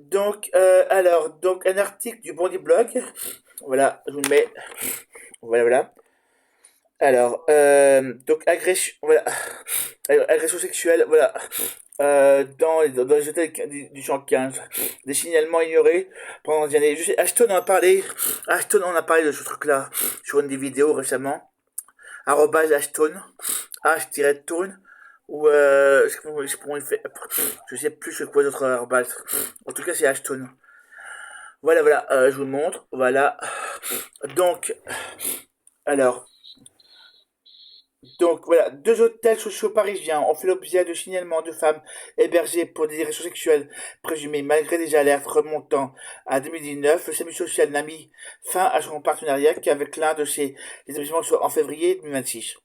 donc un article du Bondi Blog. Voilà, je vous le mets. Voilà, voilà. Donc agression, voilà, agression sexuelle, voilà, dans les hôtels du champ 15, des signalements ignorés pendant des années. Je sais, Ashton en a parlé de ce truc-là sur une des vidéos récemment. Ashton, H-tourne, ou je sais plus ce quoi d'autre arrobas. En tout cas, c'est Ashton. Voilà, voilà, je vous le montre. Voilà. Donc, alors, donc voilà, deux hôtels sociaux parisiens ont fait l'objet de signalements de femmes hébergées pour des agressions sexuelles présumées malgré des alertes remontant à 2019. Le SAMU social n'a mis fin à son partenariat qu'avec l'un de ces établissements en février 2026.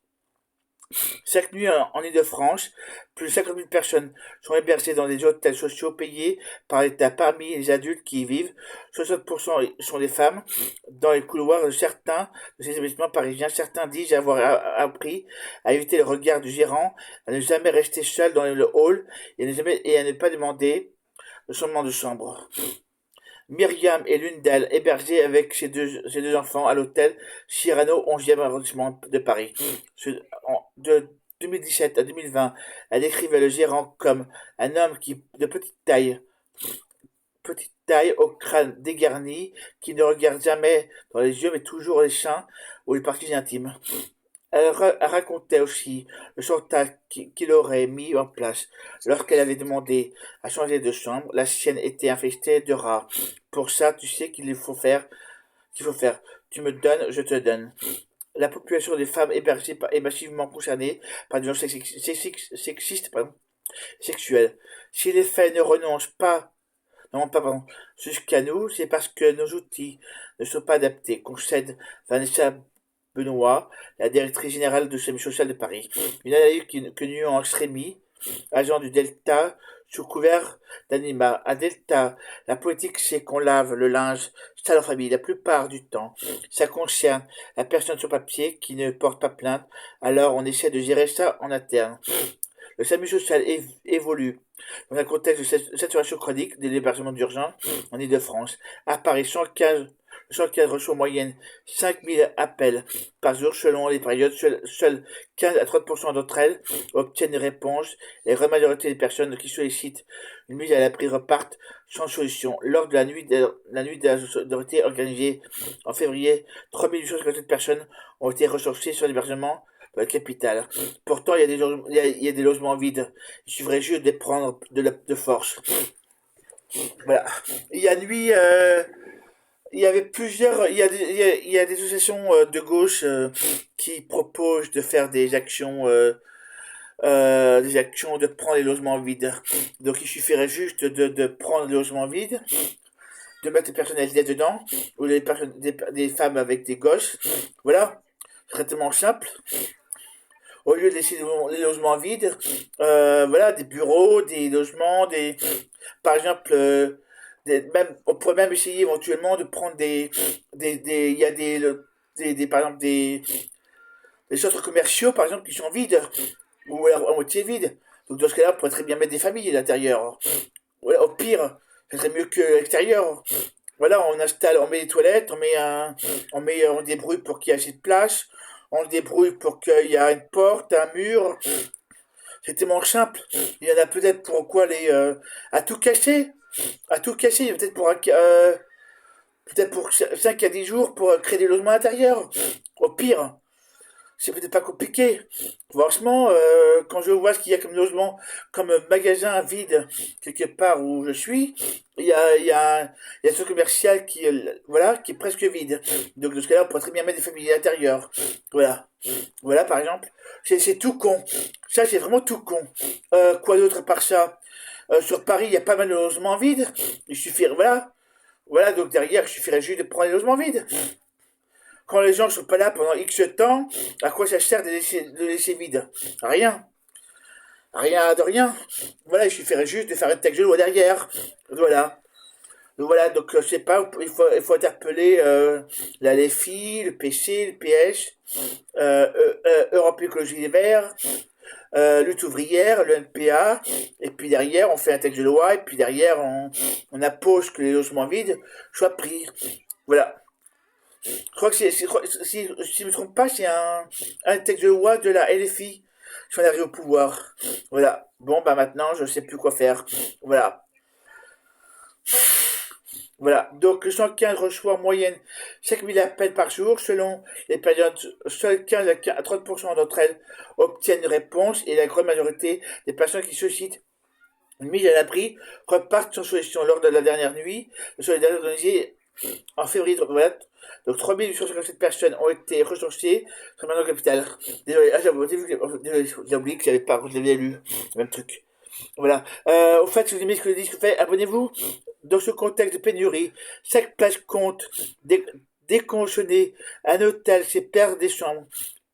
Chaque nuit en Ile-de-France, plus de 50 000 personnes sont hébergées dans des hôtels sociaux payés par l'État. Parmi les adultes qui y vivent, 60% sont des femmes. Dans les couloirs de certains de ces établissements parisiens, certains disent avoir appris à éviter le regard du gérant, à ne jamais rester seul dans le hall et à ne pas demander le changement de chambre. Myriam est l'une d'elles, hébergée avec ses deux enfants à l'hôtel Cyrano, 11e arrondissement de Paris. De 2017 à 2020, elle décrivait le gérant comme un homme de petite taille au crâne dégarni, qui ne regarde jamais dans les yeux mais toujours les seins ou les parties intimes. Elle racontait aussi le chantage qu'il aurait mis en place lorsqu'elle avait demandé à changer de chambre. La sienne était infestée de rats. Pour ça, tu sais qu'il faut faire. Tu me donnes, je te donne. La population des femmes hébergées est massivement concernée par des violences sexistes, sexuelles. Si les faits ne renoncent pas, non, pas, pardon, jusqu'à nous, c'est parce que nos outils ne sont pas adaptés, concède Vanessa Benoît, la directrice générale de Service social de Paris. Une analyse que Nuance Rémy, agent du Delta, sous couvert d'anima. À Delta, la politique c'est qu'on lave le linge sale en famille. La plupart du temps, ça concerne la personne sur papier qui ne porte pas plainte. Alors on essaie de gérer ça en interne. Le SAMU social évolue dans un contexte de saturation chronique des hébergements d'urgence en Ile-de-France. À Paris, 115 reçoit en moyenne 5000 appels par jour selon les périodes. Seuls 15 à 30% d'entre elles obtiennent des réponses. La grande majorité des personnes qui sollicitent une mise à l'abri repartent sans solution. Lors de la nuit de la solidarité organisée en février, 3857 personnes ont été recensées sur l'hébergement de la capitale. Pourtant, il y a des logements vides. Il suffirait juste de les prendre de force. Voilà. Il y a nuit, il y avait plusieurs, il y a des associations de gauche qui proposent de faire des actions de prendre les logements vides. Donc il suffirait juste de prendre les logements vides, de mettre les personnes âgées dedans, ou des femmes avec des gosses. Voilà, c'est tellement simple. Au lieu de laisser les logements vides, voilà, des bureaux, des logements, par exemple, on pourrait même essayer éventuellement de prendre il y a par exemple, des centres commerciaux, par exemple, qui sont vides, ou alors à moitié vides. Donc, dans ce cas-là, on pourrait très bien mettre des familles à l'intérieur. Voilà, au pire, ça serait mieux que l'extérieur. Voilà, on met des toilettes, on débrouille pour qu'il y ait assez de place, on débrouille pour qu'il y ait une porte, un mur. C'est tellement simple. Il y en a peut-être pour quoi à tout casser. À tout casser, peut-être peut-être pour 5 à 10 jours pour créer des logements intérieurs. Au pire, c'est peut-être pas compliqué. Franchement, quand je vois ce qu'il y a comme logement, comme magasin vide quelque part où je suis, il y a ce commercial voilà, qui est presque vide. Donc de ce cas-là, on pourrait très bien mettre des familles à l'intérieur. Voilà. Voilà, par exemple. C'est tout con. Ça, c'est vraiment tout con. Quoi d'autre à part ça? Sur Paris, il y a pas mal de logements vides. Il suffirait, voilà. Voilà, donc derrière, il suffirait juste de prendre les logements vides. Quand les gens sont pas là pendant X temps, à quoi ça sert de laisser vide? Rien. Rien de rien. Voilà, il suffirait juste de faire une texte de loi derrière. Voilà. Donc voilà, donc je sais pas, il faut interpeller la LFI, le PC, le PS, Europe Écologie Les Verts, lutte ouvrière, le NPA, et puis derrière, on fait un texte de loi, et puis derrière, on impose que les logements vides soient pris. Voilà. Je crois que si je ne me trompe pas, c'est un texte de loi de la LFI si on arrive au pouvoir. Voilà. Bon, bah maintenant, je sais plus quoi faire. Voilà. Voilà. Donc, le 115 reçoit en moyenne 5 000 appels par jour. Selon les périodes, seuls 15 à 30% d'entre elles obtiennent une réponse et la grande majorité des personnes qui sollicitent une mise à l'abri repartent sans solution. Lors de la dernière nuit, le solidarité organisé en février, voilà. Donc 3857 personnes ont été recensées sur maintenant capital. Désolé, désolé, j'ai oublié que j'avais pas, je l'avais lu, le même truc. Voilà. Au fait, si vous aimez ce que je dis, abonnez-vous. Dans ce contexte de pénurie, chaque place compte. Déconventionner un hôtel, c'est perdre des chambres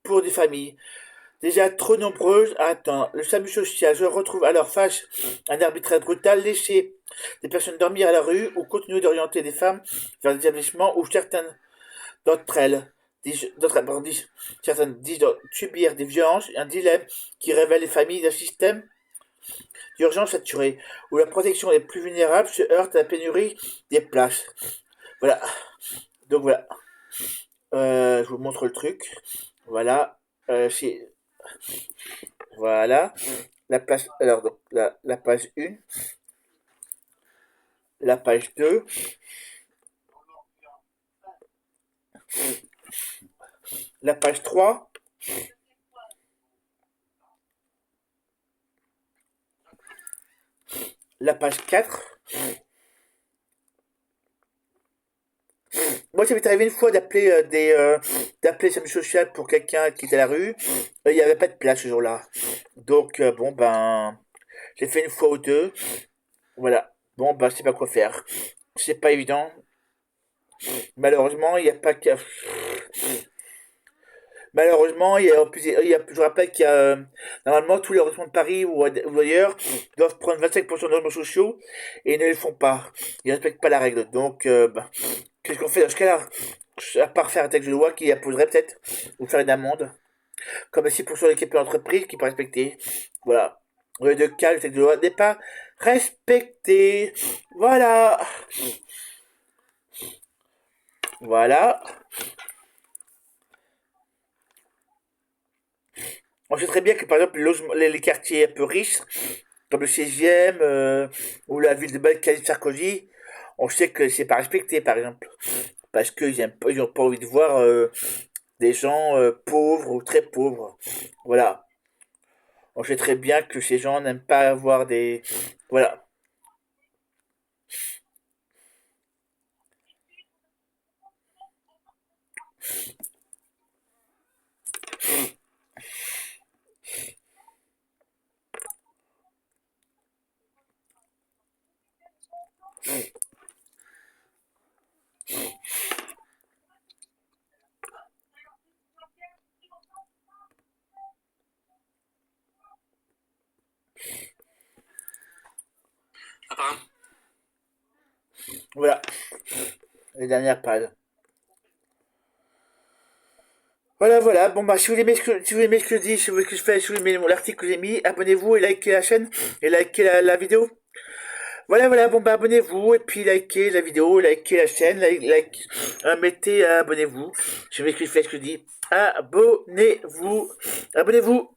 pour des familles déjà trop nombreuses à attendre. Le SAMU social se retrouve alors face à un arbitraire brutal, laisser des personnes dormir à la rue ou continuer d'orienter des femmes vers des établissements où certaines d'entre elles certaines disent subir des violences, un dilemme qui révèle les familles d'un système d'urgence saturé, où la protection des plus vulnérables se heurte à la pénurie des places. Voilà. Donc voilà. Je vous montre le truc. Voilà. Voilà. La page, alors, donc, la page 1, la page 2, la page 3, la page 4. Moi, ça m'est arrivé une fois d'appeler d'appeler Samu Social pour quelqu'un qui était à la rue. Il n'y avait pas de place ce jour-là. Donc, bon, ben, j'ai fait une fois ou deux. Voilà. Bon, ben, je sais pas quoi faire. C'est pas évident. Malheureusement, il n'y a pas qu'à... Malheureusement, je rappelle qu'il y a, normalement, tous les arrondissements de Paris ou ailleurs doivent prendre 25% de logements sociaux et ils ne le font pas. Ils ne respectent pas la règle. Donc, ben, qu'est-ce qu'on fait dans ce cas-là? À part faire un texte de loi qui imposerait peut-être, ou faire une amende, comme si pour sur l'équipe d'entreprise qui n'est pas respectée. Voilà. Au lieu de cas, le texte de loi n'est pas respecté. Voilà. Voilà. On sait très bien que par exemple les quartiers un peu riches, comme le 16e ou la ville de Balkany-Sarkozy, on sait que c'est pas respecté par exemple. Parce ils n'ont pas envie de voir des gens pauvres ou très pauvres. Voilà. On sait très bien que ces gens n'aiment pas avoir des... Voilà. Voilà. Les dernières pages. Voilà, voilà. Bon, bah, si vous aimez ce que je dis, si vous voulez que je fais, si vous aimez l'article que j'ai mis, abonnez-vous et likez la chaîne et likez la vidéo. Voilà, voilà. Bon, bah, abonnez-vous et puis likez la vidéo, likez la chaîne, mettez, abonnez-vous. Si vous aimez ce que je fais, ce que je dis, abonnez-vous. Abonnez-vous.